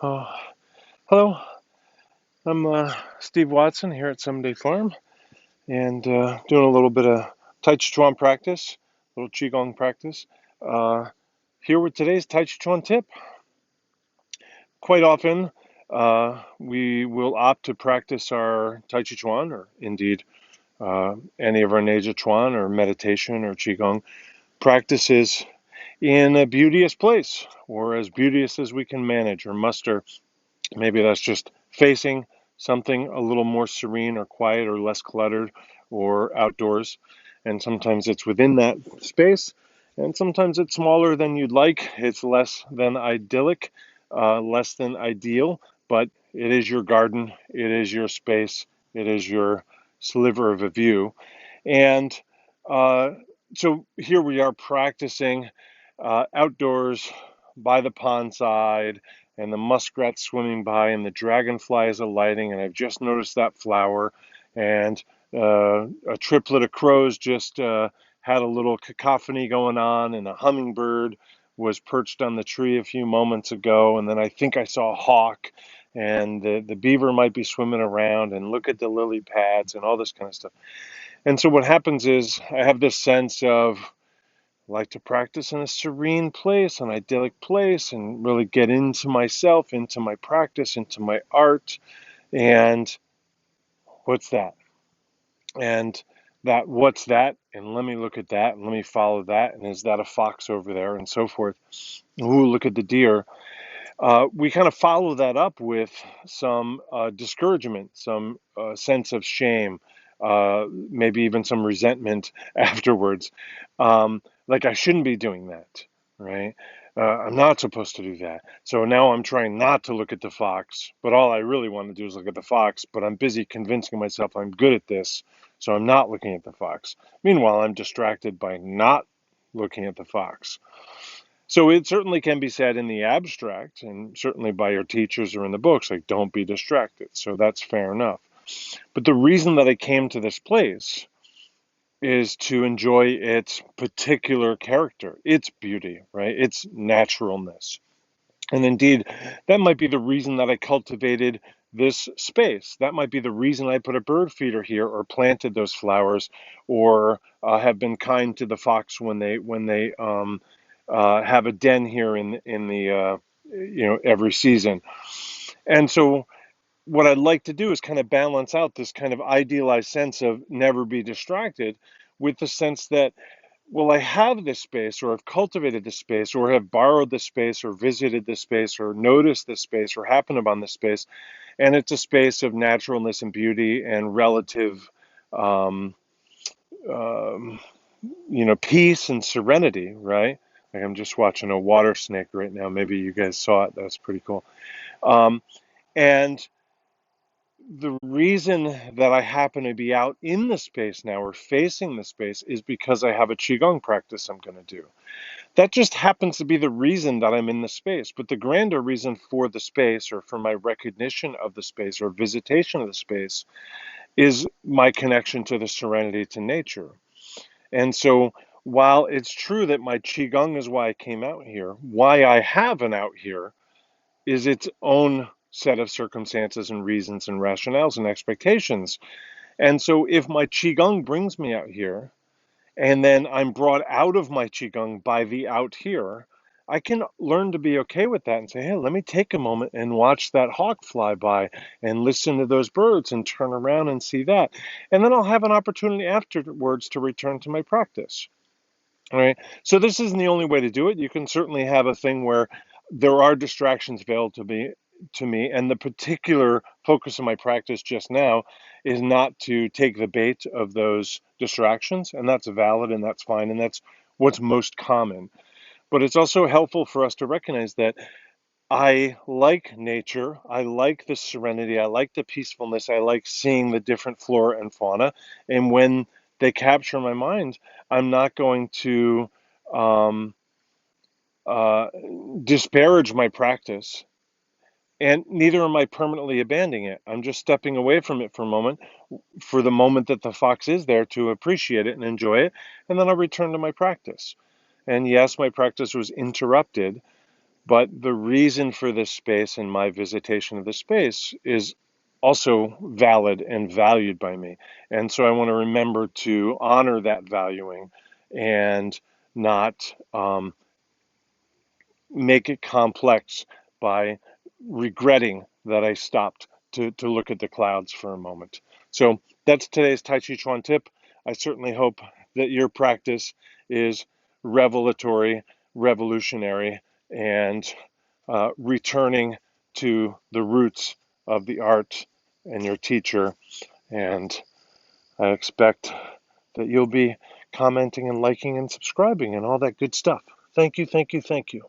Oh, hello, I'm Steve Watson here at Someday Farm and doing a little bit of Tàijíquán practice, a little Qigong practice. Uh, Here with today's Tàijíquán tip. Quite often, we will opt to practice our Tàijíquán, or indeed any of our Chuan or meditation or Qigong practices in a beauteous place, or as beauteous as we can manage or muster. Maybe that's just facing something a little more serene or quiet or less cluttered or outdoors. And sometimes it's within that space. And sometimes it's smaller than you'd like. It's less than idyllic, less than ideal, but it is your garden. It is your space. It is your sliver of a view. And uh, so here we are practicing outdoors by the pond side, and the muskrat's swimming by, and the dragonflies are alighting, and I've just noticed that flower, and a triplet of crows just had a little cacophony going on, and a hummingbird was perched on the tree a few moments ago, and then I think I saw a hawk, and the beaver might be swimming around, and look at the lily pads and all this kind of stuff. And so what happens is I have this sense of like to practice in a serene place, an idyllic place, and really get into myself, into my practice, into my art. And what's that? And that, what's that? And let me look at that, and let me follow that. And is that a fox over there? And so forth. Ooh, look at the deer. We kind of follow that up with some discouragement, some sense of shame, maybe even some resentment afterwards. Like I shouldn't be doing that, right? I'm not supposed to do that. So now I'm trying not to look at the fox, but all I really want to do is look at the fox, but I'm busy convincing myself I'm good at this, so I'm not looking at the fox. Meanwhile, I'm distracted by not looking at the fox. So it certainly can be said in the abstract, and certainly by your teachers or in the books, like, don't be distracted. So that's fair enough. But the reason that I came to this place is to enjoy its particular character, its beauty, right? Its naturalness. And indeed, that might be the reason that I cultivated this space. That might be the reason I put a bird feeder here, or planted those flowers, or have been kind to the fox when they have a den here in the every season. And so what I'd like to do is kind of balance out this kind of idealized sense of never be distracted with the sense that, well, I have this space, or I've cultivated this space, or have borrowed this space, or visited this space, or noticed this space, or happened upon this space, and it's a space of naturalness and beauty and relative um, um, peace and serenity, right? Like I'm just watching a water snake right now. Maybe you guys saw it. That's pretty cool. Um, and the reason that I happen to be out in the space now, or facing the space, is because I have a Qigong practice I'm going to do. That just happens to be the reason that I'm in the space. But the grander reason for the space, or for my recognition of the space, or visitation of the space, is my connection to the serenity, to nature. And so while it's true that my Qigong is why I came out here, why I have an out here is its own set of circumstances and reasons and rationales and expectations. And so if my Qigong brings me out here, and then I'm brought out of my Qigong by the out here, I can learn to be okay with that and say, hey, let me take a moment and watch that hawk fly by and listen to those birds and turn around and see that. And then I'll have an opportunity afterwards to return to my practice. All right. So this isn't the only way to do it. You can certainly have a thing where there are distractions available to me, and the particular focus of my practice just now is not to take the bait of those distractions, and that's valid and that's fine, and that's what's most common. But it's also helpful for us to recognize that I like nature, I like the serenity, I like the peacefulness, I like seeing the different flora and fauna. And when they capture my mind, I'm not going to um, uh, disparage my practice, and neither am I permanently abandoning it. I'm just stepping away from it for a moment, for the moment that the fox is there, to appreciate it and enjoy it, and then I'll return to my practice. And yes, my practice was interrupted, But the reason for this space and my visitation of the space is also valid and valued by me. And so I want to remember to honor that valuing and not make it complex by regretting that I stopped to look at the clouds for a moment. So that's today's Tàijíquán tip. I certainly hope that your practice is revelatory, revolutionary, and returning to the roots of the art and your teacher. And I expect that you'll be commenting and liking and subscribing and all that good stuff. Thank you, thank you, thank you.